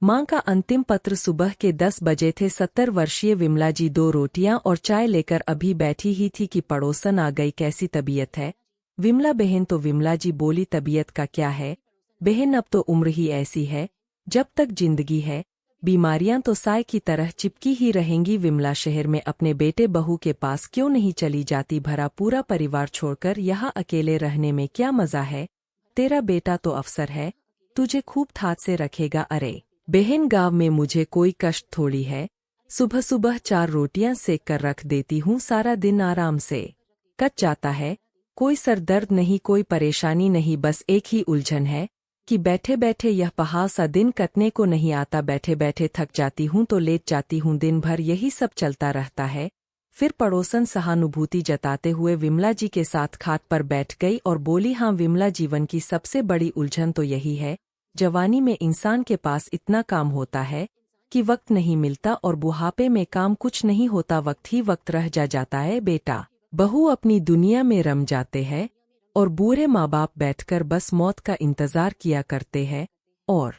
माँ का अंतिम पत्र सुबह के 10 बजे थे। 70 वर्षीय विमला जी 2 रोटियां और चाय लेकर अभी बैठी ही थी कि पड़ोसन आ गई। कैसी तबीयत है विमला बहन? तो विमला जी बोली, तबीयत का क्या है बहन, अब तो उम्र ही ऐसी है, जब तक जिंदगी है बीमारियां तो साय की तरह चिपकी ही रहेंगी। विमला शहर में अपने बेटे बहू के पास क्यों नहीं चली जाती? भरा पूरा परिवार छोड़कर यहाँ अकेले रहने में क्या मजा है? तेरा बेटा तो अफसर है, तुझे खूब ठाट से रखेगा। अरे बहन, गांव में मुझे कोई कष्ट थोड़ी है, सुबह सुबह 4 रोटियां सेक कर रख देती हूँ, सारा दिन आराम से कट जाता है। कोई सर दर्द नहीं, कोई परेशानी नहीं, बस एक ही उलझन है कि बैठे बैठे यह पहाड़ सा दिन कटने को नहीं आता। बैठे बैठे थक जाती हूँ तो लेट जाती हूँ, दिन भर यही सब चलता रहता है। फिर पड़ोसन सहानुभूति जताते हुए विमला जी के साथ खाट पर बैठ गई और बोली, हाँ विमला, जीवन की सबसे बड़ी उलझन तो यही है, जवानी में इंसान के पास इतना काम होता है कि वक्त नहीं मिलता, और बुढ़ापे में काम कुछ नहीं होता, वक्त ही वक्त रह जाता है। बेटा बहू अपनी दुनिया में रम जाते हैं और बूढ़े माँ बाप बैठकर बस मौत का इंतजार किया करते हैं, और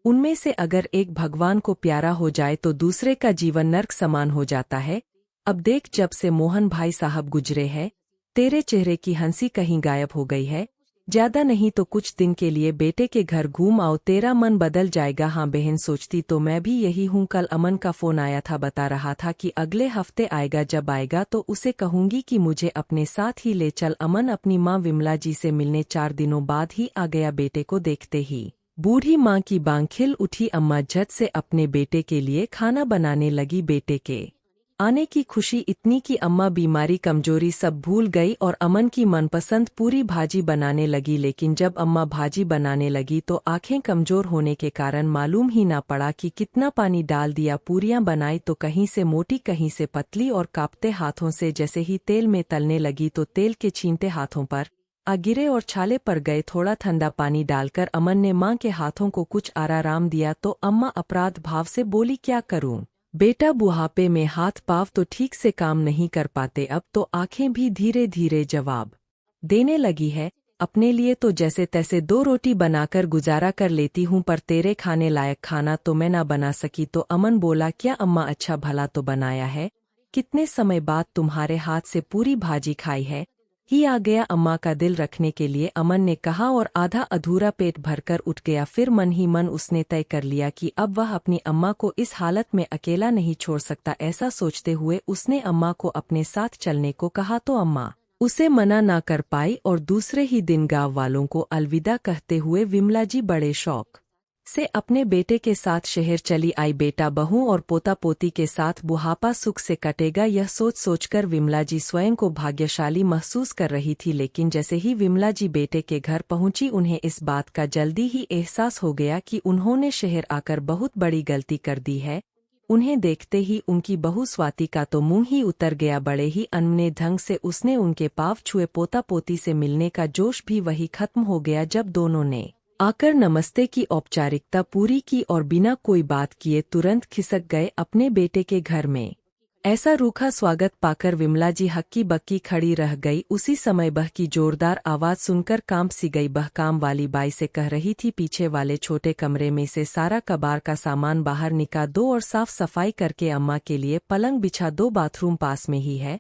उनमें से अगर एक भगवान को प्यारा हो जाए तो दूसरे का जीवन नर्क समान हो जाता है। अब देख, जब से मोहन भाई साहब गुजरे हैं, तेरे चेहरे की हंसी कहीं गायब हो गई है। ज्यादा नहीं तो कुछ दिन के लिए बेटे के घर घूम आओ, तेरा मन बदल जाएगा। हाँ बहन, सोचती तो मैं भी यही हूँ। कल अमन का फोन आया था, बता रहा था कि अगले हफ्ते आएगा, जब आएगा तो उसे कहूंगी कि मुझे अपने साथ ही ले चल। अमन अपनी माँ विमला जी से मिलने 4 दिनों बाद ही आ गया। बेटे को देखते ही बूढ़ी माँ की बांह खिल उठी। अम्मा झट से अपने बेटे के लिए खाना बनाने लगी। बेटे के आने की खुशी इतनी कि अम्मा बीमारी कमजोरी सब भूल गई और अमन की मनपसंद पूरी भाजी बनाने लगी। लेकिन जब अम्मा भाजी बनाने लगी तो आंखें कमजोर होने के कारण मालूम ही ना पड़ा कि कितना पानी डाल दिया। पूरियां बनाई तो कहीं से मोटी कहीं से पतली, और कांपते हाथों से जैसे ही तेल में तलने लगी तो तेल के छींटे हाथों पर आ गिरे और छाले पर गए। थोड़ा ठंडा पानी डालकर अमन ने माँ के हाथों को कुछ आराम दिया तो अम्मा अपराध भाव से बोली, क्या करूं बेटा, बुढ़ापे में हाथ पाँव तो ठीक से काम नहीं कर पाते, अब तो आंखें भी धीरे धीरे जवाब देने लगी है। अपने लिए तो जैसे तैसे 2 रोटी बनाकर गुजारा कर लेती हूँ, पर तेरे खाने लायक खाना तो मैं ना बना सकी। तो अमन बोला, क्या अम्मा, अच्छा भला तो बनाया है, कितने समय बाद तुम्हारे हाथ से पूरी भाजी खाई है, ही आ गया अम्मा का दिल रखने के लिए, अमन ने कहा, और आधा अधूरा पेट भरकर उठ गया। फिर मन ही मन उसने तय कर लिया कि अब वह अपनी अम्मा को इस हालत में अकेला नहीं छोड़ सकता। ऐसा सोचते हुए उसने अम्मा को अपने साथ चलने को कहा तो अम्मा उसे मना ना कर पाई, और दूसरे ही दिन गांव वालों को अलविदा कहते हुए विमला जी बड़े शौक से अपने बेटे के साथ शहर चली आई। बेटा बहू और पोता पोती के साथ बुढ़ापा सुख से कटेगा, यह सोच सोचकर विमला जी स्वयं को भाग्यशाली महसूस कर रही थी। लेकिन जैसे ही विमला जी बेटे के घर पहुंची, उन्हें इस बात का जल्दी ही एहसास हो गया कि उन्होंने शहर आकर बहुत बड़ी गलती कर दी है। उन्हें देखते ही उनकी बहू स्वाति का तो मुंह ही उतर गया। बड़े ही अनमने ढंग से उसने उनके पाँव छुए। पोता पोती से मिलने का जोश भी वही खत्म हो गया जब दोनों ने आकर नमस्ते की औपचारिकता पूरी की और बिना कोई बात किए तुरंत खिसक गए अपने बेटे के घर में। ऐसा रूखा स्वागत पाकर विमला जी हक्की बक्की खड़ी रह गई। उसी समय बह की जोरदार आवाज सुनकर कांप सी गई। बह काम वाली बाई से कह रही थी, पीछे वाले छोटे कमरे में से सारा कबाड़ का सामान बाहर निकाल दो और साफ सफाई करके अम्मा के लिए पलंग बिछा दो, बाथरूम पास में ही है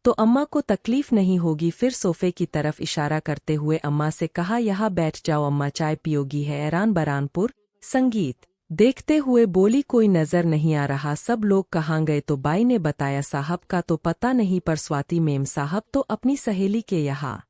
तो अम्मा को तकलीफ नहीं होगी। फिर सोफे की तरफ इशारा करते हुए अम्मा से कहा, यहाँ बैठ जाओ अम्मा, चाय पियोगी है? ऐरान बरानपुर संगीत देखते हुए बोली, कोई नजर नहीं आ रहा, सब लोग कहाँ गए? तो बाई ने बताया, साहब का तो पता नहीं, पर स्वाति मेम साहब तो अपनी सहेली के यहाँ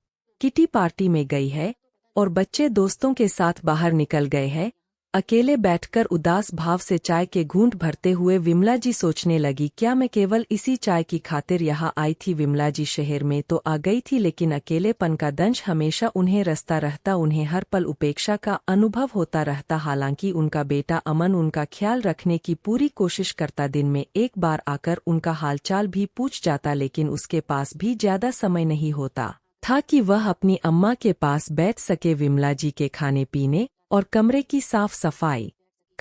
किटी पार्टी में गई है और बच्चे दोस्तों के साथ बाहर निकल गए हैं। अकेले बैठकर उदास भाव से चाय के घूंट भरते हुए विमला जी सोचने लगी, क्या मैं केवल इसी चाय की खातिर यहाँ आई थी? विमला जी शहर में तो आ गई थी, लेकिन अकेलेपन का दंश हमेशा उन्हें रसता रहता। उन्हें हर पल उपेक्षा का अनुभव होता रहता। हालांकि उनका बेटा अमन उनका ख्याल रखने की पूरी कोशिश करता, दिन में एक बार आकर उनका हालचाल भी पूछ जाता, लेकिन उसके पास भी ज्यादा समय नहीं होता था कि वह अपनी अम्मा के पास बैठ सके। विमला जी के खाने पीने और कमरे की साफ सफाई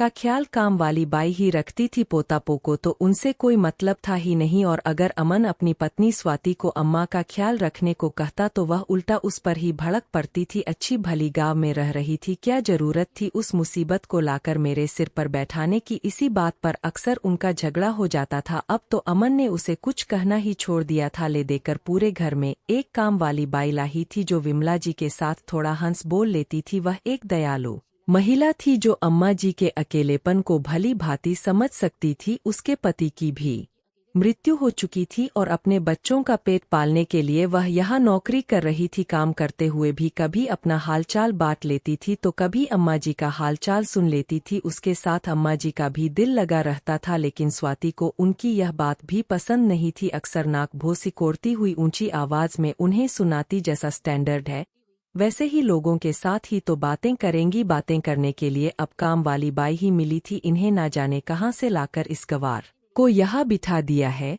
का ख्याल काम वाली बाई ही रखती थी, पोता पोको तो उनसे कोई मतलब था ही नहीं। और अगर अमन अपनी पत्नी स्वाति को अम्मा का ख्याल रखने को कहता तो वह उल्टा उस पर ही भड़क पड़ती थी। अच्छी भली गांव में रह रही थी, क्या जरूरत थी उस मुसीबत को लाकर मेरे सिर पर बैठाने की। इसी बात पर अक्सर उनका झगड़ा हो जाता था। अब तो अमन ने उसे कुछ कहना ही छोड़ दिया था। ले देकर पूरे घर में एक काम वाली बाई लाई थी जो विमला जी के साथ थोड़ा हंस बोल लेती थी। वह एक दयालु महिला थी जो अम्मा जी के अकेलेपन को भली भांति समझ सकती थी। उसके पति की भी मृत्यु हो चुकी थी और अपने बच्चों का पेट पालने के लिए वह यहाँ नौकरी कर रही थी। काम करते हुए भी कभी अपना हालचाल बांट लेती थी तो कभी अम्मा जी का हालचाल सुन लेती थी। उसके साथ अम्मा जी का भी दिल लगा रहता था, लेकिन स्वाति को उनकी यह बात भी पसंद नहीं थी। अक्सर नाक भों सिकोड़ती हुई ऊंची आवाज में उन्हें सुनाती, जैसा स्टैंडर्ड है वैसे ही लोगों के साथ ही तो बातें करेंगी। बातें करने के लिए अब काम वाली बाई ही मिली थी। इन्हें ना जाने कहाँ से लाकर इस गवार को यहाँ बिठा दिया है।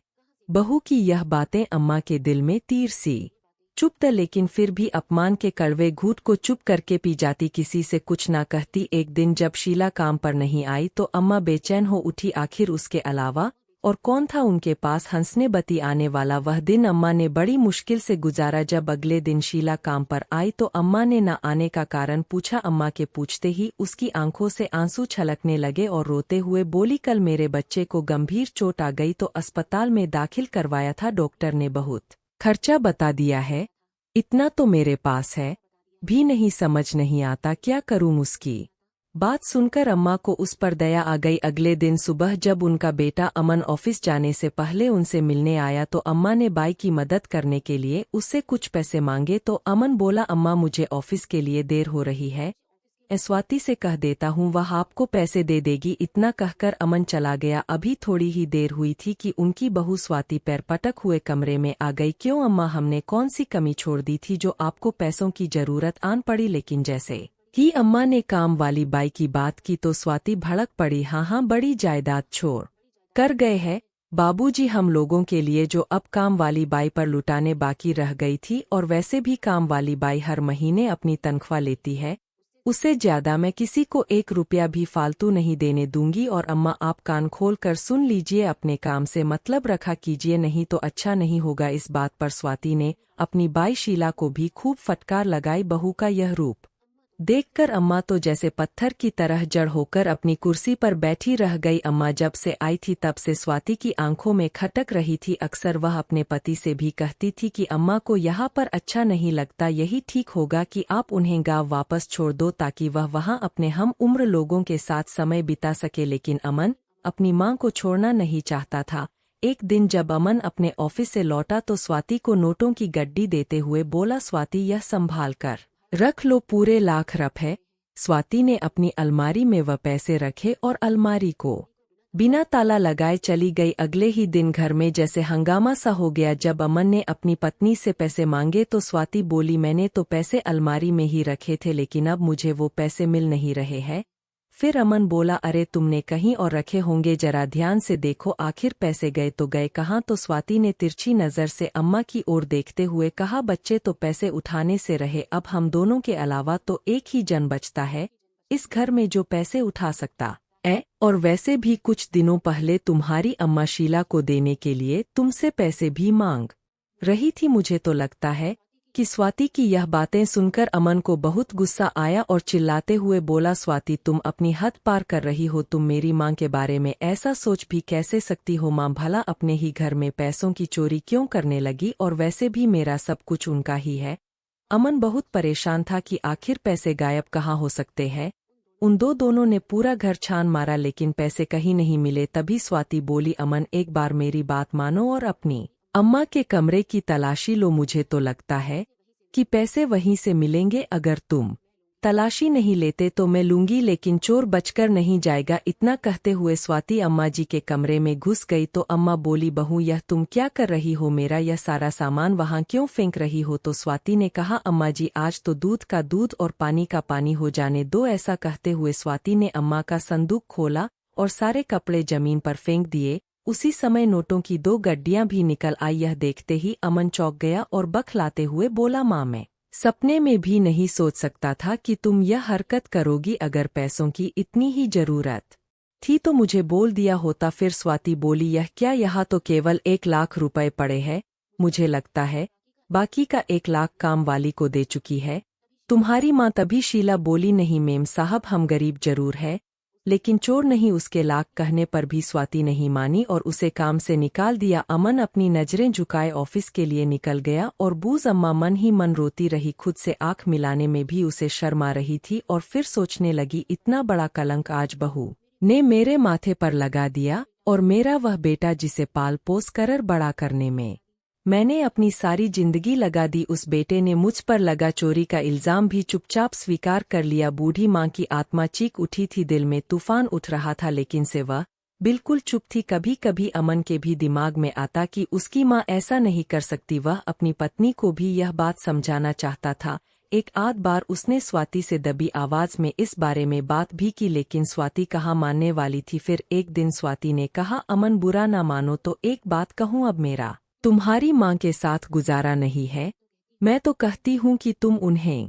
बहू की यह बातें अम्मा के दिल में तीर सी चुप था, लेकिन फिर भी अपमान के कड़वे घूंट को चुप करके पी जाती, किसी से कुछ ना कहती। एक दिन जब शीला काम पर नहीं आई तो अम्मा बेचैन हो उठी। आखिर उसके अलावा और कौन था उनके पास हंसने बती आने वाला। वह दिन अम्मा ने बड़ी मुश्किल से गुजारा। जब अगले दिन शीला काम पर आई तो अम्मा ने न आने का कारण पूछा। अम्मा के पूछते ही उसकी आंखों से आंसू छलकने लगे और रोते हुए बोली, कल मेरे बच्चे को गंभीर चोट आ गई तो अस्पताल में दाखिल करवाया था। डॉक्टर ने बहुत खर्चा बता दिया है, इतना तो मेरे पास है भी नहीं, समझ नहीं आता क्या करूं। उसकी बात सुनकर अम्मा को उस पर दया आ गई। अगले दिन सुबह जब उनका बेटा अमन ऑफिस जाने से पहले उनसे मिलने आया तो अम्मा ने बाई की मदद करने के लिए उससे कुछ पैसे मांगे। तो अमन बोला, अम्मा मुझे ऑफिस के लिए देर हो रही है, स्वाति से कह देता हूँ, वह आपको पैसे दे देगी। इतना कहकर अमन चला गया। अभी थोड़ी ही देर हुई थी कि उनकी बहू स्वाति पैर पटक हुए कमरे में आ गई। क्यों अम्मा, हमने कौन सी कमी छोड़ दी थी जो आपको पैसों की जरूरत आन पड़ी। लेकिन जैसे ही अम्मा ने काम वाली बाई की बात की तो स्वाति भड़क पड़ी। हाँ, बड़ी जायदाद छोड़ कर गए हैं बाबूजी हम लोगों के लिए, जो अब काम वाली बाई पर लुटाने बाकी रह गई थी। और वैसे भी काम वाली बाई हर महीने अपनी तनख्वाह लेती है, उससे ज्यादा मैं किसी को 1 रुपया भी फालतू नहीं देने दूंगी। और अम्मा आप कान खोल कर सुन लीजिए, अपने काम से मतलब रखा कीजिए, नहीं तो अच्छा नहीं होगा। इस बात पर स्वाति ने अपनी बाई शीला को भी खूब फटकार लगाई। बहू का यह रूप देखकर अम्मा तो जैसे पत्थर की तरह जड़ होकर अपनी कुर्सी पर बैठी रह गई। अम्मा जब से आई थी तब से स्वाति की आंखों में खटक रही थी। अक्सर वह अपने पति से भी कहती थी कि अम्मा को यहाँ पर अच्छा नहीं लगता, यही ठीक होगा कि आप उन्हें गांव वापस छोड़ दो ताकि वह वहाँ अपने हम उम्र लोगों के साथ समय बिता सके। लेकिन अमन अपनी माँ को छोड़ना नहीं चाहता था। एक दिन जब अमन अपने ऑफिस से लौटा तो स्वाति को नोटों की गड्डी देते हुए बोला, स्वाति यह संभाल कर रख लो, पूरे लाख रप है। स्वाति ने अपनी अलमारी में वह पैसे रखे और अलमारी को बिना ताला लगाए चली गई। अगले ही दिन घर में जैसे हंगामा सा हो गया। जब अमन ने अपनी पत्नी से पैसे मांगे तो स्वाति बोली, मैंने तो पैसे अलमारी में ही रखे थे, लेकिन अब मुझे वो पैसे मिल नहीं रहे हैं। फिर अमन बोला, अरे तुमने कहीं और रखे होंगे, जरा ध्यान से देखो, आखिर पैसे गए तो गए कहाँ। तो स्वाति ने तिरछी नजर से अम्मा की ओर देखते हुए कहा, बच्चे तो पैसे उठाने से रहे, अब हम दोनों के अलावा तो एक ही जन बचता है इस घर में जो पैसे उठा सकता है। और वैसे भी कुछ दिनों पहले तुम्हारी अम्मा शीला को देने के लिए तुमसे पैसे भी मांग रही थी। मुझे तो लगता है कि स्वाति की यह बातें सुनकर अमन को बहुत गुस्सा आया और चिल्लाते हुए बोला, स्वाति तुम अपनी हद पार कर रही हो, तुम मेरी माँ के बारे में ऐसा सोच भी कैसे सकती हो। माँ भला अपने ही घर में पैसों की चोरी क्यों करने लगी, और वैसे भी मेरा सब कुछ उनका ही है। अमन बहुत परेशान था कि आखिर पैसे गायब कहाँ हो सकते हैं। दोनों ने पूरा घर छान मारा लेकिन पैसे कहीं नहीं मिले। तभी स्वाति बोली, अमन एक बार मेरी बात मानो और अपनी अम्मा के कमरे की तलाशी लो, मुझे तो लगता है कि पैसे वहीं से मिलेंगे। अगर तुम तलाशी नहीं लेते तो मैं लूंगी, लेकिन चोर बचकर नहीं जाएगा। इतना कहते हुए स्वाति अम्मा जी के कमरे में घुस गई तो अम्मा बोली, बहू यह तुम क्या कर रही हो, मेरा यह सारा सामान वहाँ क्यों फेंक रही हो। तो स्वाति ने कहा, अम्मा जी आज तो दूध का दूध और पानी का पानी हो जाने दो। ऐसा कहते हुए स्वाति ने अम्मा का संदूक खोला और सारे कपड़े जमीन पर फेंक दिए। उसी समय नोटों की 2 गड्डियां भी निकल आई। यह देखते ही अमन चौंक गया और बखलाते हुए बोला, माँ मैं सपने में भी नहीं सोच सकता था कि तुम यह हरकत करोगी। अगर पैसों की इतनी ही जरूरत थी तो मुझे बोल दिया होता। फिर स्वाति बोली, यह क्या, यहाँ तो केवल 1 लाख रुपए पड़े हैं। मुझे लगता है बाकी का 1 लाख काम वाली को दे चुकी है तुम्हारी माँ। तभी शीला बोली, नहीं मेम साहब, हम गरीब जरूर है लेकिन चोर नहीं। उसके लाख कहने पर भी स्वाति नहीं मानी और उसे काम से निकाल दिया। अमन अपनी नजरें झुकाए ऑफिस के लिए निकल गया और बूज अम्मा मन ही मन रोती रही। खुद से आंख मिलाने में भी उसे शर्म आ रही थी और फिर सोचने लगी, इतना बड़ा कलंक आज बहू ने मेरे माथे पर लगा दिया, और मेरा वह बेटा जिसे पाल पोस कर बड़ा करने में मैंने अपनी सारी जिंदगी लगा दी, उस बेटे ने मुझ पर लगा चोरी का इल्जाम भी चुपचाप स्वीकार कर लिया। बूढ़ी माँ की आत्मा चीख उठी थी, दिल में तूफान उठ रहा था लेकिन से वह बिल्कुल चुप थी। कभी कभी अमन के भी दिमाग में आता कि उसकी माँ ऐसा नहीं कर सकती। वह अपनी पत्नी को भी यह बात समझाना चाहता था। एक आध बार उसने स्वाति से दबी आवाज में इस बारे में बात भी की लेकिन स्वाति कहाँ मानने वाली थी। फिर एक दिन स्वाति ने कहा, अमन बुरा ना मानो तो एक बात कहूँ, अब मेरा तुम्हारी माँ के साथ गुजारा नहीं है। मैं तो कहती हूँ कि तुम उन्हें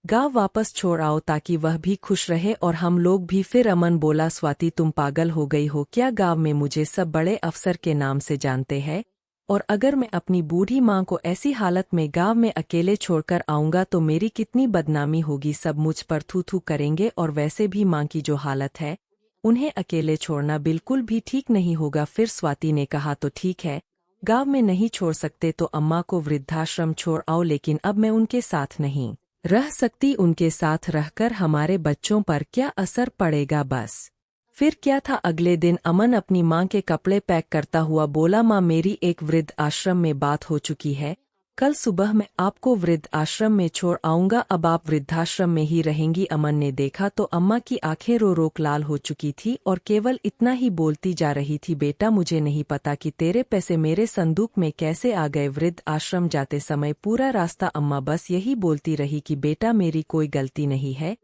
गाँव वापस छोड़ आओ ताकि वह भी खुश रहे और हम लोग भी। फिर अमन बोला, स्वाति तुम पागल हो गई हो क्या? गाँव में मुझे सब बड़े अफसर के नाम से जानते हैं और अगर मैं अपनी बूढ़ी माँ को ऐसी हालत में गाँव में अकेले छोड़कर आऊँगा तो मेरी कितनी बदनामी होगी। सब मुझ पर थू थू करेंगे और वैसे भी माँ की जो हालत है उन्हें अकेले छोड़ना बिल्कुल भी ठीक नहीं होगा। फिर स्वाति ने कहा, तो ठीक है, गाँव में नहीं छोड़ सकते तो अम्मा को वृद्धाश्रम छोड़ आओ, लेकिन अब मैं उनके साथ नहीं रह सकती। उनके साथ रहकर हमारे बच्चों पर क्या असर पड़ेगा? बस फिर क्या था, अगले दिन अमन अपनी माँ के कपड़े पैक करता हुआ बोला, माँ मेरी एक वृद्ध आश्रम में बात हो चुकी है, कल सुबह मैं आपको वृद्ध आश्रम में छोड़ आऊँगा, अब आप वृद्धाश्रम में ही रहेंगी। अमन ने देखा तो अम्मा की आंखें रो रो लाल हो चुकी थी और केवल इतना ही बोलती जा रही थी, बेटा मुझे नहीं पता कि तेरे पैसे मेरे संदूक में कैसे आ गए। वृद्ध आश्रम जाते समय पूरा रास्ता अम्मा बस यही बोलती रही कि बेटा मेरी कोई गलती नहीं है,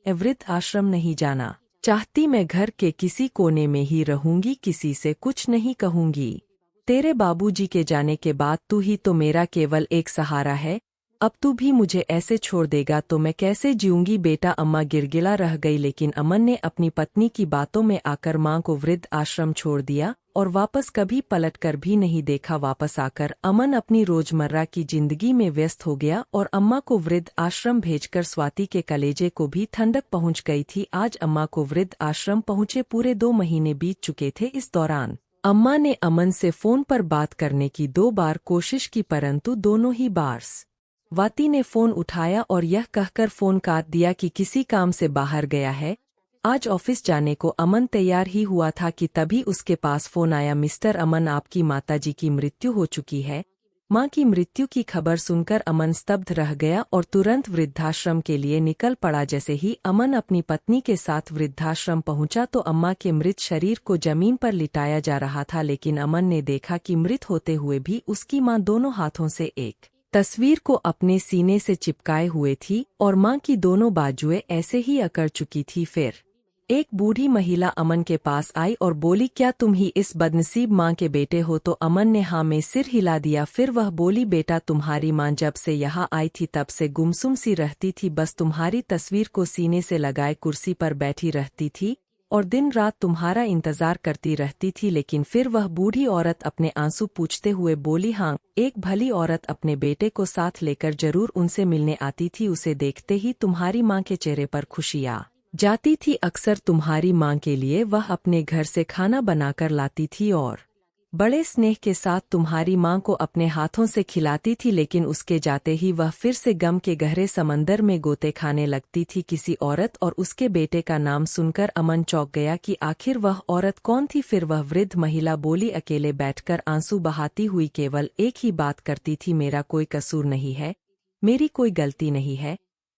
वृद्ध आश्रम नहीं जाना चाहती, मैं घर के किसी कोने में ही रहूंगी, किसी से कुछ नहीं कहूंगी। तेरे बाबूजी के जाने के बाद तू ही तो मेरा केवल एक सहारा है, अब तू भी मुझे ऐसे छोड़ देगा तो मैं कैसे जीऊंगी बेटा? अम्मा गिड़गिड़ा रह गई लेकिन अमन ने अपनी पत्नी की बातों में आकर मां को वृद्ध आश्रम छोड़ दिया और वापस कभी पलटकर भी नहीं देखा। वापस आकर अमन अपनी रोजमर्रा की जिंदगी में व्यस्त हो गया और अम्मा को वृद्ध आश्रम भेजकर स्वाति के कलेजे को भी ठंडक पहुंच गई थी। आज अम्मा को वृद्ध आश्रम पहुंचे पूरे 2 महीने बीत चुके थे। इस दौरान अम्मा ने अमन से फोन पर बात करने की 2 बार कोशिश की परंतु दोनों ही बार स्वाति ने फोन उठाया और यह कहकर फोन काट दिया कि किसी काम से बाहर गया है। आज ऑफिस जाने को अमन तैयार ही हुआ था कि तभी उसके पास फोन आया, मिस्टर अमन आपकी माताजी की मृत्यु हो चुकी है। मां की मृत्यु की खबर सुनकर अमन स्तब्ध रह गया और तुरंत वृद्धाश्रम के लिए निकल पड़ा। जैसे ही अमन अपनी पत्नी के साथ वृद्धाश्रम पहुंचा तो अम्मा के मृत शरीर को जमीन पर लिटाया जा रहा था, लेकिन अमन ने देखा कि मृत होते हुए भी उसकी मां दोनों हाथों से एक तस्वीर को अपने सीने से चिपकाए हुए थी और मां की दोनों बाजुएं ऐसे ही अकड़ चुकी थी। फिर एक बूढ़ी महिला अमन के पास आई और बोली, क्या तुम ही इस बदनसीब माँ के बेटे हो? तो अमन ने हाँ में सिर हिला दिया। फिर वह बोली, बेटा तुम्हारी माँ जब से यहाँ आई थी तब से गुमसुम सी रहती थी, बस तुम्हारी तस्वीर को सीने से लगाए कुर्सी पर बैठी रहती थी और दिन रात तुम्हारा इंतजार करती रहती थी। लेकिन फिर वह बूढ़ी औरत अपने आंसू पूछते हुए बोली, हाँ, एक भली औरत अपने बेटे को साथ लेकर जरूर उनसे मिलने आती थी, उसे देखते ही तुम्हारी माँ के चेहरे पर खुशी आ जाती थी। अक्सर तुम्हारी माँ के लिए वह अपने घर से खाना बनाकर लाती थी और बड़े स्नेह के साथ तुम्हारी माँ को अपने हाथों से खिलाती थी, लेकिन उसके जाते ही वह फिर से गम के गहरे समंदर में गोते खाने लगती थी। किसी औरत और उसके बेटे का नाम सुनकर अमन चौंक गया कि आखिर वह औरत कौन थी। फिर वह वृद्ध महिला बोली, अकेले बैठकर आंसू बहाती हुई केवल एक ही बात करती थी, मेरा कोई कसूर नहीं है, मेरी कोई गलती नहीं है।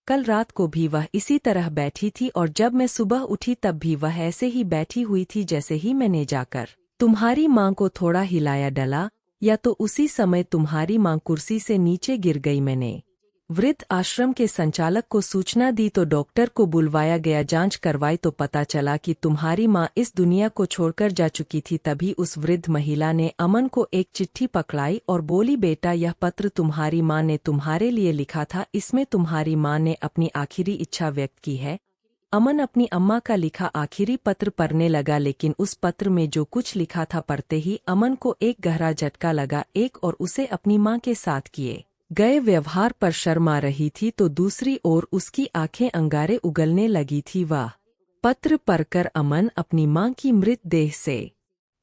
कल रात को भी वह इसी तरह बैठी थी और जब मैं सुबह उठी तब भी वह ऐसे ही बैठी हुई थी। जैसे ही मैंने जाकर तुम्हारी माँ को थोड़ा हिलाया डला या तो उसी समय तुम्हारी माँ कुर्सी से नीचे गिर गई। मैंने वृद्ध आश्रम के संचालक को सूचना दी तो डॉक्टर को बुलवाया गया। जांच करवाई तो पता चला कि तुम्हारी माँ इस दुनिया को छोड़कर जा चुकी थी। तभी उस वृद्ध महिला ने अमन को एक चिट्ठी पकड़ाई और बोली, बेटा यह पत्र तुम्हारी माँ ने तुम्हारे लिए लिखा था। इसमें तुम्हारी माँ ने अपनी आखिरी इच्छा व्यक्त की है। अमन अपनी अम्मा का लिखा आखिरी पत्र पढ़ने लगा, लेकिन उस पत्र में जो कुछ लिखा था पढ़ते ही अमन को एक गहरा झटका लगा। एक और उसे अपनी माँ के साथ किए गए व्यवहार पर शर्मा रही थी, तो दूसरी ओर उसकी आंखें अंगारे उगलने लगी थी। वह पत्र पढ़कर अमन अपनी मां की मृतदेह से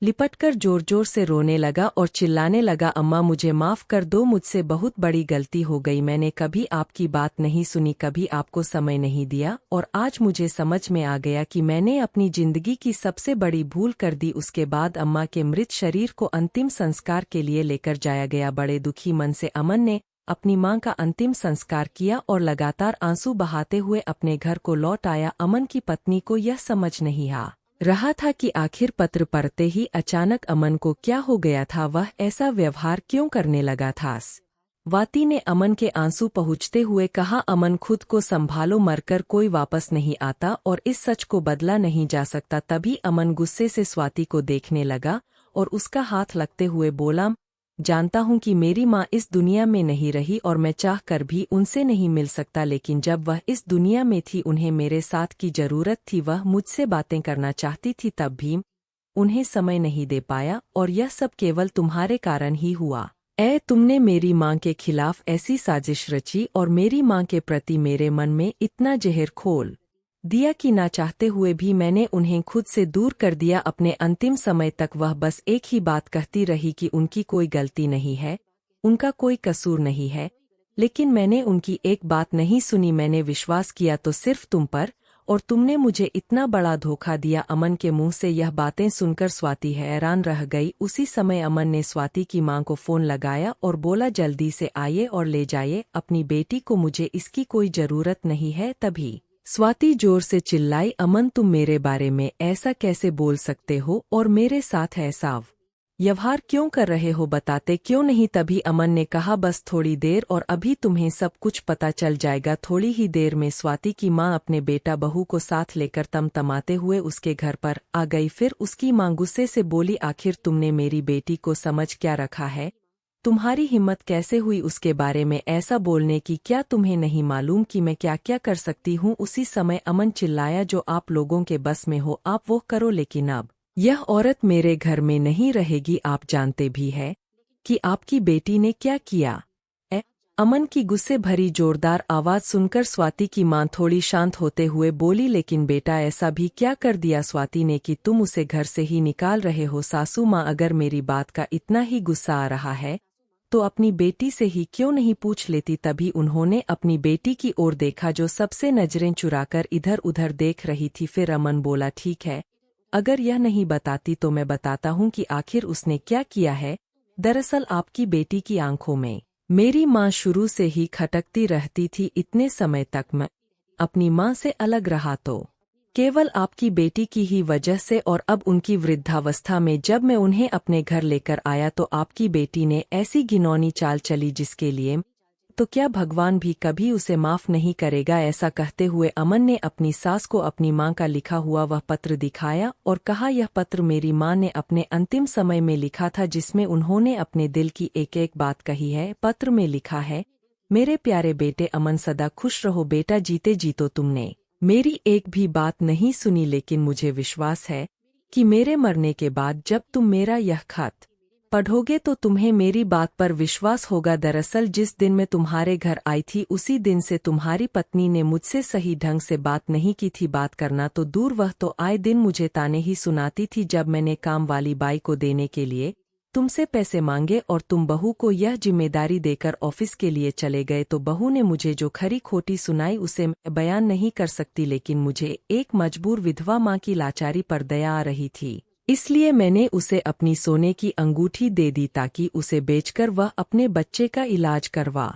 लिपटकर जोर जोर से रोने लगा और चिल्लाने लगा, अम्मा मुझे माफ कर दो, मुझसे बहुत बड़ी गलती हो गई। मैंने कभी आपकी बात नहीं सुनी, कभी आपको समय नहीं दिया, और आज मुझे समझ में आ गया कि मैंने अपनी जिंदगी की सबसे बड़ी भूल कर दी। उसके बाद अम्मा के मृत शरीर को अंतिम संस्कार के लिए लेकर जाया गया। बड़े दुखी मन से अमन ने अपनी मां का अंतिम संस्कार किया और लगातार आंसू बहाते हुए अपने घर को लौट आया। अमन की पत्नी को यह समझ नहीं आ रहा था कि आखिर पत्र पढ़ते ही अचानक अमन को क्या हो गया था, वह ऐसा व्यवहार क्यों करने लगा था। स्वाति ने अमन के आंसू पहुँचते हुए कहा, अमन खुद को संभालो, मरकर कोई वापस नहीं आता और इस सच को बदला नहीं जा सकता। तभी अमन गुस्से से स्वाति को देखने लगा और उसका हाथ लगते हुए बोला, जानता हूं कि मेरी माँ इस दुनिया में नहीं रही और मैं चाह कर भी उनसे नहीं मिल सकता, लेकिन जब वह इस दुनिया में थी उन्हें मेरे साथ की जरूरत थी। वह मुझसे बातें करना चाहती थी, तब भी उन्हें समय नहीं दे पाया, और यह सब केवल तुम्हारे कारण ही हुआ। तुमने मेरी माँ के खिलाफ ऐसी साजिश रची और मेरी माँ के प्रति मेरे मन में इतना जहर खोल दिया कि ना चाहते हुए भी मैंने उन्हें खुद से दूर कर दिया। अपने अंतिम समय तक वह बस एक ही बात कहती रही कि उनकी कोई गलती नहीं है, उनका कोई कसूर नहीं है, लेकिन मैंने उनकी एक बात नहीं सुनी। मैंने विश्वास किया तो सिर्फ तुम पर, और तुमने मुझे इतना बड़ा धोखा दिया। अमन के मुंह से यह बातें सुनकर स्वाति हैरान रह गई। उसी समय अमन ने स्वाति की मां को फोन लगाया और बोला, जल्दी से आइए और ले जाइए अपनी बेटी को, मुझे इसकी कोई जरूरत नहीं है। तभी स्वाति जोर से चिल्लाई, अमन तुम मेरे बारे में ऐसा कैसे बोल सकते हो और मेरे साथ ऐसा व्यवहार क्यों कर रहे हो, बताते क्यों नहीं। तभी अमन ने कहा, बस थोड़ी देर और अभी तुम्हें सब कुछ पता चल जाएगा। थोड़ी ही देर में स्वाति की मां अपने बेटा बहू को साथ लेकर तमतमाते हुए उसके घर पर आ गई। फिर उसकी मां गुस्से से बोली, आखिर तुमने मेरी बेटी को समझ क्या रखा है, तुम्हारी हिम्मत कैसे हुई उसके बारे में ऐसा बोलने की, क्या तुम्हें नहीं मालूम कि मैं क्या क्या कर सकती हूँ। उसी समय अमन चिल्लाया, जो आप लोगों के बस में हो आप वो करो, लेकिन अब यह औरत मेरे घर में नहीं रहेगी। आप जानते भी है कि आपकी बेटी ने क्या किया। अमन की गुस्से भरी जोरदार आवाज सुनकर स्वाति की मां थोड़ी शांत होते हुए बोली, लेकिन बेटा ऐसा भी क्या कर दिया स्वाति ने कि तुम उसे घर से ही निकाल रहे हो। सासू मां, अगर मेरी बात का इतना ही गुस्सा आ रहा है तो अपनी बेटी से ही क्यों नहीं पूछ लेती। तभी उन्होंने अपनी बेटी की ओर देखा, जो सबसे नजरें चुराकर इधर उधर देख रही थी। फिर अमन बोला, ठीक है, अगर यह नहीं बताती तो मैं बताता हूँ कि आखिर उसने क्या किया है। दरअसल आपकी बेटी की आंखों में मेरी माँ शुरू से ही खटकती रहती थी। इतने समय तक मैं अपनी माँ से अलग रहा तो केवल आपकी बेटी की ही वजह से, और अब उनकी वृद्धावस्था में जब मैं उन्हें अपने घर लेकर आया तो आपकी बेटी ने ऐसी घिनौनी चाल चली जिसके लिए तो क्या भगवान भी कभी उसे माफ नहीं करेगा। ऐसा कहते हुए अमन ने अपनी सास को अपनी मां का लिखा हुआ वह पत्र दिखाया और कहा, यह पत्र मेरी मां ने अपने अंतिम समय में लिखा था, जिसमें उन्होंने अपने दिल की एक एक बात कही है। पत्र में लिखा है, मेरे प्यारे बेटे अमन, सदा खुश रहो बेटा, जीते जीतो तुमने मेरी एक भी बात नहीं सुनी, लेकिन मुझे विश्वास है कि मेरे मरने के बाद जब तुम मेरा यह खत पढ़ोगे तो तुम्हें मेरी बात पर विश्वास होगा। दरअसल जिस दिन मैं तुम्हारे घर आई थी उसी दिन से तुम्हारी पत्नी ने मुझसे सही ढंग से बात नहीं की थी। बात करना तो दूर, वह तो आए दिन मुझे ताने ही सुनाती थी। जब मैंने काम वाली बाई को देने के लिए तुमसे पैसे मांगे और तुम बहू को यह जिम्मेदारी देकर ऑफिस के लिए चले गए तो बहू ने मुझे जो खरी खोटी सुनाई उसे मैं बयान नहीं कर सकती, लेकिन मुझे एक मजबूर विधवा माँ की लाचारी पर दया आ रही थी, इसलिए मैंने उसे अपनी सोने की अंगूठी दे दी ताकि उसे बेचकर वह अपने बच्चे का इलाज करवा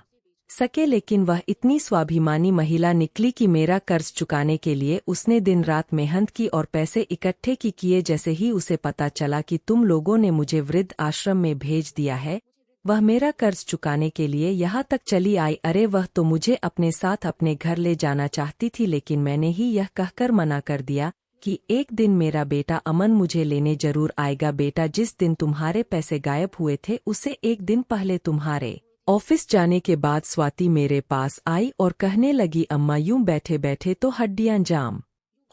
सके। लेकिन वह इतनी स्वाभिमानी महिला निकली कि मेरा कर्ज चुकाने के लिए उसने दिन रात मेहनत की और पैसे इकट्ठे किए। जैसे ही उसे पता चला कि तुम लोगों ने मुझे वृद्ध आश्रम में भेज दिया है, वह मेरा कर्ज चुकाने के लिए यहाँ तक चली आई। अरे वह तो मुझे अपने साथ अपने घर ले जाना चाहती थी, लेकिन मैंने ही यह कहकर मना कर दिया कि एक दिन मेरा बेटा अमन मुझे लेने जरूर आएगा। बेटा, जिस दिन तुम्हारे पैसे गायब हुए थे उससे एक दिन पहले तुम्हारे ऑफिस जाने के बाद स्वाति मेरे पास आई और कहने लगी, अम्मा यूं बैठे बैठे तो हड्डियां जाम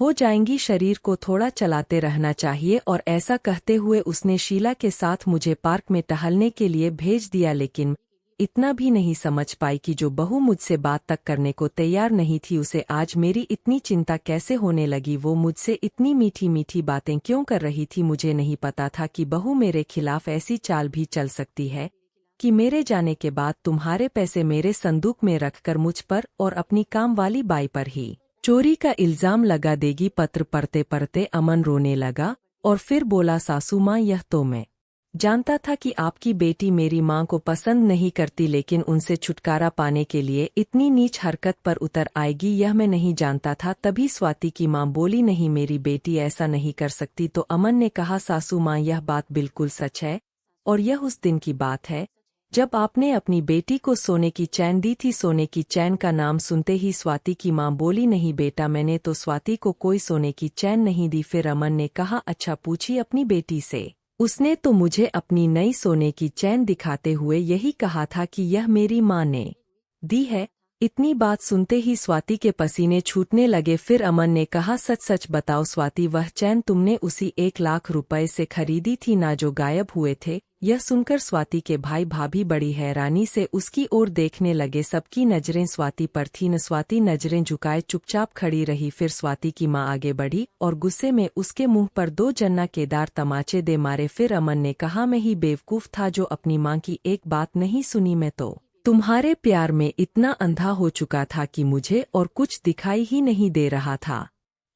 हो जाएंगी, शरीर को थोड़ा चलाते रहना चाहिए। और ऐसा कहते हुए उसने शीला के साथ मुझे पार्क में टहलने के लिए भेज दिया। लेकिन इतना भी नहीं समझ पाई कि जो बहू मुझसे बात तक करने को तैयार नहीं थी, उसे आज मेरी इतनी चिंता कैसे होने लगी। वो मुझसे इतनी मीठी मीठी बातें क्यों कर रही थी। मुझे नहीं पता था कि बहू मेरे खिलाफ ऐसी चाल भी चल सकती है कि मेरे जाने के बाद तुम्हारे पैसे मेरे संदूक में रखकर मुझ पर और अपनी काम वाली बाई पर ही चोरी का इल्जाम लगा देगी। पत्र पढ़ते पढ़ते अमन रोने लगा और फिर बोला, सासू माँ, यह तो मैं जानता था कि आपकी बेटी मेरी माँ को पसंद नहीं करती, लेकिन उनसे छुटकारा पाने के लिए इतनी नीच हरकत पर उतर आएगी यह मैं नहीं जानता था। तभी स्वाति की माँ बोली, नहीं मेरी बेटी ऐसा नहीं कर सकती। तो अमन ने कहा, सासू माँ, यह बात बिल्कुल सच है और यह उस दिन की बात है जब आपने अपनी बेटी को सोने की चैन दी थी। सोने की चैन का नाम सुनते ही स्वाति की माँ बोली, नहीं बेटा, मैंने तो स्वाति को कोई सोने की चैन नहीं दी। फिर अमन ने कहा, अच्छा पूछिए अपनी बेटी से, उसने तो मुझे अपनी नई सोने की चैन दिखाते हुए यही कहा था कि यह मेरी माँ ने दी है। इतनी बात सुनते ही स्वाति के पसीने छूटने लगे। फिर अमन ने कहा, सच सच बताओ स्वाति, वह चैन तुमने उसी 1 लाख रुपए से खरीदी थी ना जो गायब हुए थे। यह सुनकर स्वाति के भाई भाभी बड़ी हैरानी से उसकी ओर देखने लगे। सबकी नजरें स्वाति पर थी न। स्वाति नजरें झुकाए चुपचाप खड़ी रही। फिर स्वाति की माँ आगे बढ़ी और गुस्से में उसके मुंह पर 2 जन्नाकेदार तमाचे दे मारे। फिर अमन ने कहा, मैं ही बेवकूफ था जो अपनी माँ की एक बात नहीं सुनी। मैं तो तुम्हारे प्यार में इतना अंधा हो चुका था कि मुझे और कुछ दिखाई ही नहीं दे रहा था।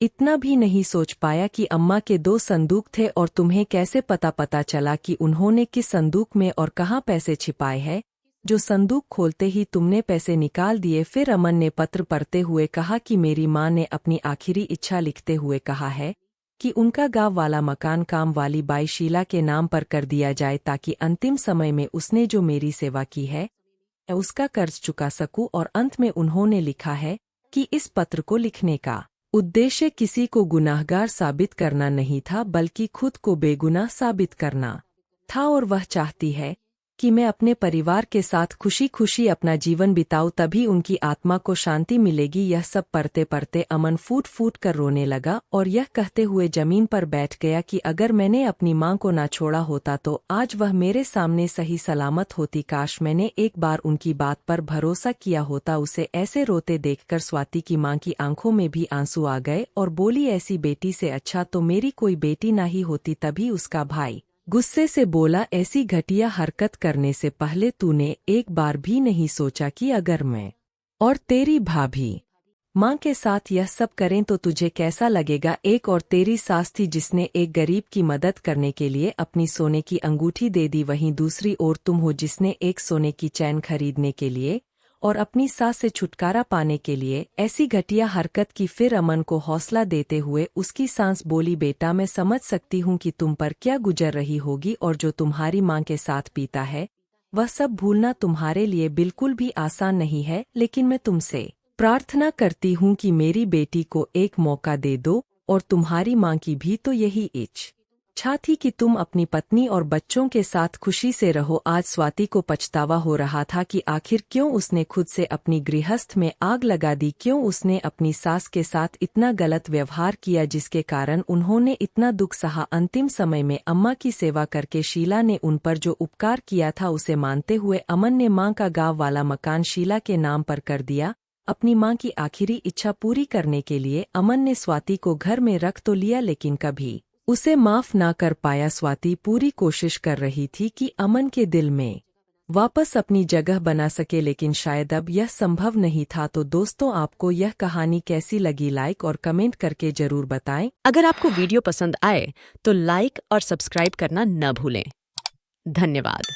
इतना भी नहीं सोच पाया कि अम्मा के 2 संदूक थे और तुम्हें कैसे पता चला कि उन्होंने किस संदूक में और कहाँ पैसे छिपाए हैं, जो संदूक खोलते ही तुमने पैसे निकाल दिए। फिर अमन ने पत्र पढ़ते हुए कहा कि मेरी माँ ने अपनी आखिरी इच्छा लिखते हुए कहा है कि उनका गांव वाला मकान काम वाली बाई शीला के नाम पर कर दिया जाए, ताकि अंतिम समय में उसने जो मेरी सेवा की है उसका कर्ज चुका सकूं। और अंत में उन्होंने लिखा है कि इस पत्र को लिखने का उद्देश्य किसी को गुनाहगार साबित करना नहीं था, बल्कि खुद को बेगुनाह साबित करना था। और वह चाहती है कि मैं अपने परिवार के साथ खुशी खुशी अपना जीवन बिताऊं, तभी उनकी आत्मा को शांति मिलेगी। यह सब पढ़ते पढ़ते अमन फूट फूट कर रोने लगा और यह कहते हुए जमीन पर बैठ गया कि अगर मैंने अपनी माँ को ना छोड़ा होता तो आज वह मेरे सामने सही सलामत होती। काश मैंने एक बार उनकी बात पर भरोसा किया होता। उसे ऐसे रोते देखकर स्वाति की माँ की आंखों में भी आंसू आ गए और बोली, ऐसी बेटी से अच्छा तो मेरी कोई बेटी ना ही होती। तभी उसका भाई गुस्से से बोला, ऐसी घटिया हरकत करने से पहले तूने एक बार भी नहीं सोचा कि अगर मैं और तेरी भाभी माँ के साथ यह सब करें तो तुझे कैसा लगेगा। एक और तेरी सास थी जिसने एक गरीब की मदद करने के लिए अपनी सोने की अंगूठी दे दी, वहीं दूसरी ओर तुम हो जिसने एक सोने की चैन खरीदने के लिए और अपनी सास से छुटकारा पाने के लिए ऐसी घटिया हरकत की। फिर अमन को हौसला देते हुए उसकी सास बोली, बेटा मैं समझ सकती हूँ कि तुम पर क्या गुजर रही होगी और जो तुम्हारी माँ के साथ पीता है वह सब भूलना तुम्हारे लिए बिल्कुल भी आसान नहीं है, लेकिन मैं तुमसे प्रार्थना करती हूँ कि मेरी बेटी को एक मौका दे दो। और तुम्हारी माँ की भी तो यही इच्छा थी कि तुम अपनी पत्नी और बच्चों के साथ खुशी से रहो। आज स्वाति को पछतावा हो रहा था कि आखिर क्यों उसने खुद से अपनी गृहस्थ में आग लगा दी, क्यों उसने अपनी सास के साथ इतना गलत व्यवहार किया जिसके कारण उन्होंने इतना दुख सहा। अंतिम समय में अम्मा की सेवा करके शीला ने उन पर जो उपकार किया था उसे मानते हुए अमन ने माँ का गांव वाला मकान शीला के नाम पर कर दिया। अपनी माँ की आखिरी इच्छा पूरी करने के लिए अमन ने स्वाति को घर में रख तो लिया, लेकिन कभी उसे माफ ना कर पाया। स्वाति पूरी कोशिश कर रही थी कि अमन के दिल में वापस अपनी जगह बना सके, लेकिन शायद अब यह संभव नहीं था। तो दोस्तों, आपको यह कहानी कैसी लगी, लाइक और कमेंट करके जरूर बताएं। अगर आपको वीडियो पसंद आए तो लाइक और सब्सक्राइब करना न भूलें। धन्यवाद।